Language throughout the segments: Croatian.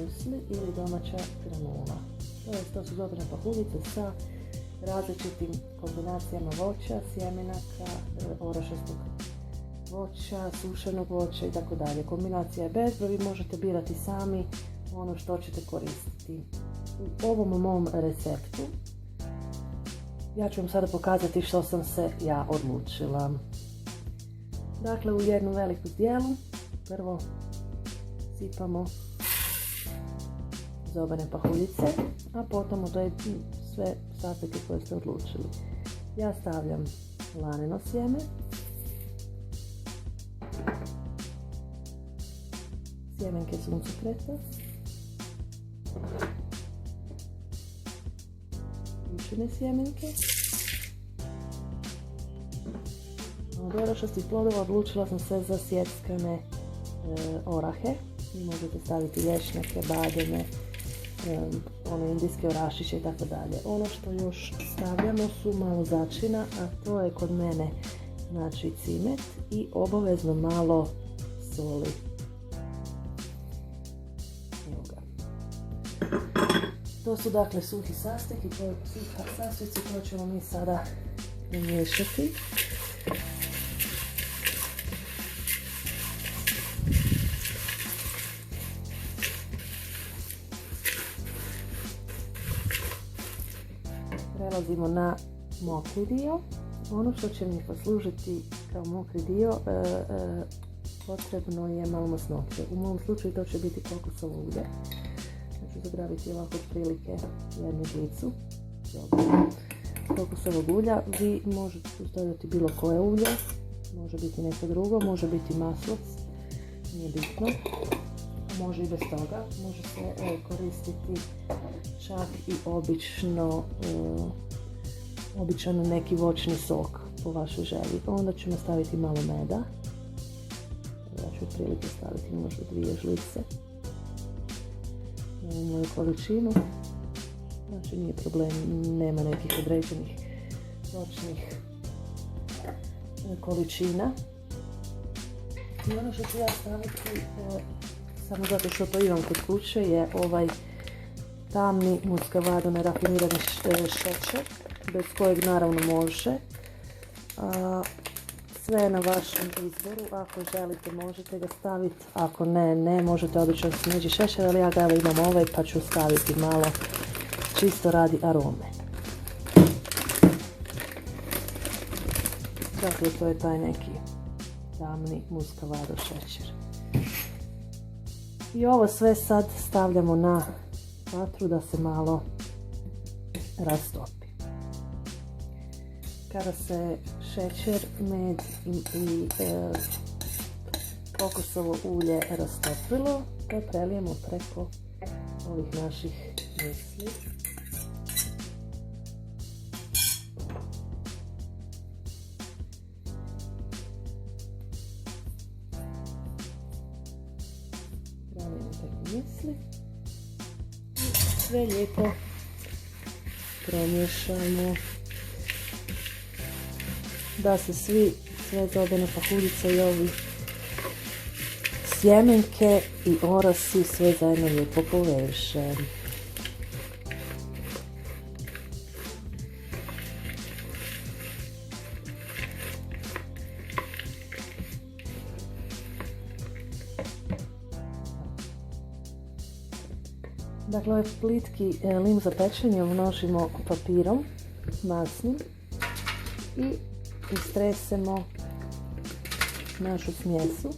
musli ili domaća granula. To su zobene pahuljice sa različitim kombinacijama voća, sjemenaka, orašastog voća, sušenog voća i tako dalje. Kombinacija je bezbroj, vi možete birati sami ono što ćete koristiti. U ovom mom receptu ja ću vam sada pokazati što sam se ja odlučila. Dakle, u jednu veliku zdjelu prvo sipamo zobene pahuljice, a potom odredite sve sastojke koje ste odlučili. Ja stavljam laneno sjeme, sjemenke suncokreta, jušine sjemenke. Od orašastih plodova odlučila sam se za sjeckane orahe. Vi možete staviti lješnjake, bademe, one indijske orašiće i tako dalje. Ono što još stavljamo su malo začina, a to je kod mene znači cimet i obavezno malo soli. Evo ga. To su dakle suhi sastojci koje ćemo mi sada umiješati. Prelazimo na mokri dio. Ono što će mi poslužiti kao mokri dio potrebno je malo masnoće. U mom slučaju to će biti kokosovo ulje. Ja ću zagrabiti ovako otprilike jednu žlicu kokosovog ulja. Vi možete staviti bilo koje ulje, može biti neko drugo, može biti maslac, nije bitno. Može i bez toga, može se koristiti čak i običan neki voćni sok po vašoj želji. Onda ćemo staviti malo meda. Ja ću otprilike staviti možda 2 žlice na moju količinu. Znači nije problem, nema nekih određenih voćnih količina. I ono što ću ja staviti samo zato što to imam kod kuće je ovaj tamni muscovado nerafinirani šećer, bez kojeg naravno može. Sve je na vašem izboru, ako želite možete ga staviti, ako ne možete običan smeđi šećer, ali ja ga evo imam ovaj pa ću staviti malo čisto radi arome. Dakle, to je taj neki tamni muscovado šećer. I ovo sve sad stavljamo na vatru da se malo rastopi. Kada se šećer, med i kokosovo ulje rastopilo, to prelijemo preko ovih naših musli. Misli i sve lijepo promiješamo da se sve zobene pahuljice i ovi sjemenke i orasi sve zajedno lijepo poveže. Dakle, ovaj plitki lim za pečenje umnožimo papirom masnim i istresemo našu smjesu.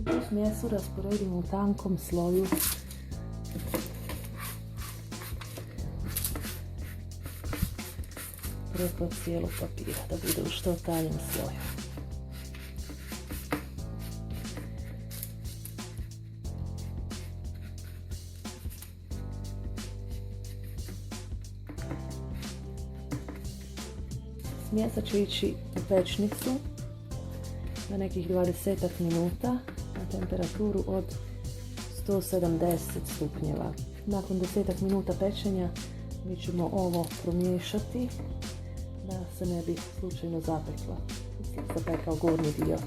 Tu smjesu rasporedimo u tankom sloju preko cijelog papira, da bude u što tanjem sloju. Smjesa će ići u pečnicu na nekih 20 minuta na temperaturu od 170 stupnjeva. Nakon 10 minuta pečenja mi ćemo ovo promiješati da se ne bi slučajno zapekla. zapekao gornji dio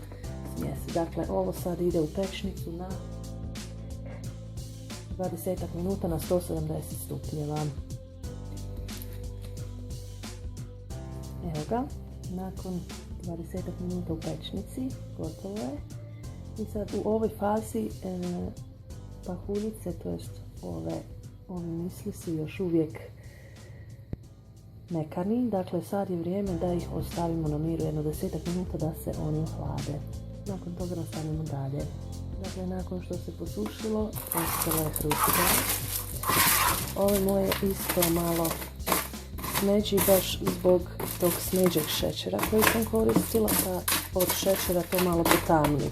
smjesi. Dakle, ovo sad ide u pečnicu na 20 minuta na 170 stupnjeva. Evo ga, nakon 20 minuta u pečnici, gotovo je. I sad u ovoj fazi pahuljice, to jest ovi misli su još uvijek mekani. Dakle, sad je vrijeme da ih ostavimo na miru jedno 10 minuta da se oni ohlade. Nakon toga nastavimo dalje. Dakle, nakon što se posušilo, ostalo je hrustilo. Ovo moje isto malo smeđi baš zbog tog smeđeg šećera koji sam koristila, pa od šećera to malo potamni.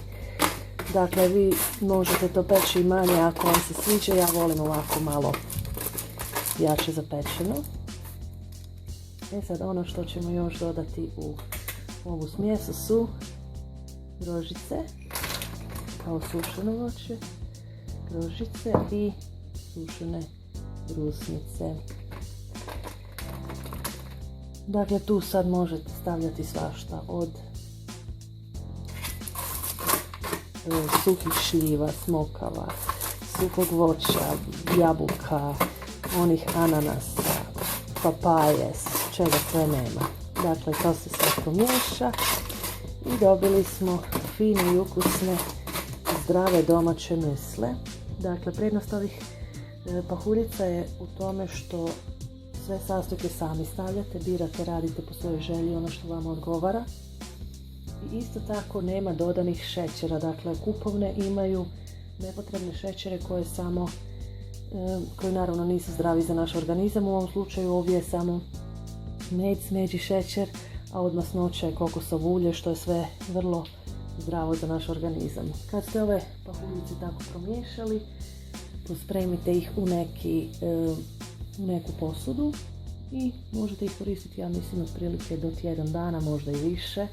Dakle, vi možete to peći i manje ako vam se sviđa, ja volim ovako malo jače zapečeno. Sad ono što ćemo još dodati u ovu smjesu su grožice, kao sušeno voće, grožice i sušene brusnice. Dakle, tu sad možete stavljati svašta od suhih šljiva, smokava, suhog voća, jabuka, onih ananasa, papaje, čega sve nema. Dakle, to se sve pomiješa i dobili smo fine i ukusne, zdrave domaće musle. Dakle, prednost ovih pahuljica je u tome što sve sastojke sami stavljate, birate, radite po svojoj želji ono što vam odgovara. I isto tako nema dodanih šećera, dakle kupovne imaju nepotrebne šećere koji naravno nisu zdravi za naš organizam. U ovom slučaju ovdje je samo med, smeđi šećer, a od masnoća je kokosovo ulje, što je sve vrlo zdravo za naš organizam. Kad ste ove pahuljice tako promiješali, pospremite ih u neku posudu i možete ih koristiti, ja mislim, otprilike do tjedan dana, možda i više.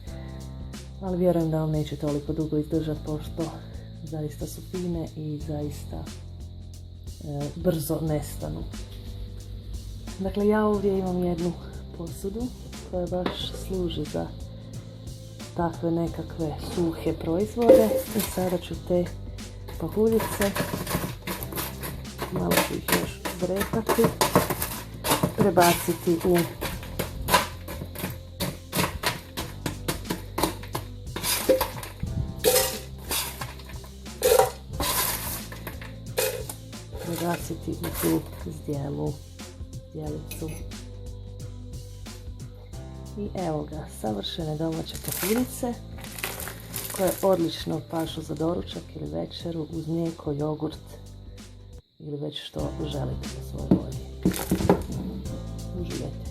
Ali vjerujem da vam neće toliko dugo izdržati, pošto zaista su fine i zaista brzo nestanu. Dakle, ja ovdje imam jednu posudu koja baš služi za takve nekakve suhe proizvode i sada ću te pahuljice, malo ću ih još zrepati, prebaciti u tu zdjelicu. I evo ga, savršene domaće pahuljice koje odlično pašu za doručak ili večeru uz mlijeko, jogurt ili već što želite po svojoj volji. Uživajte.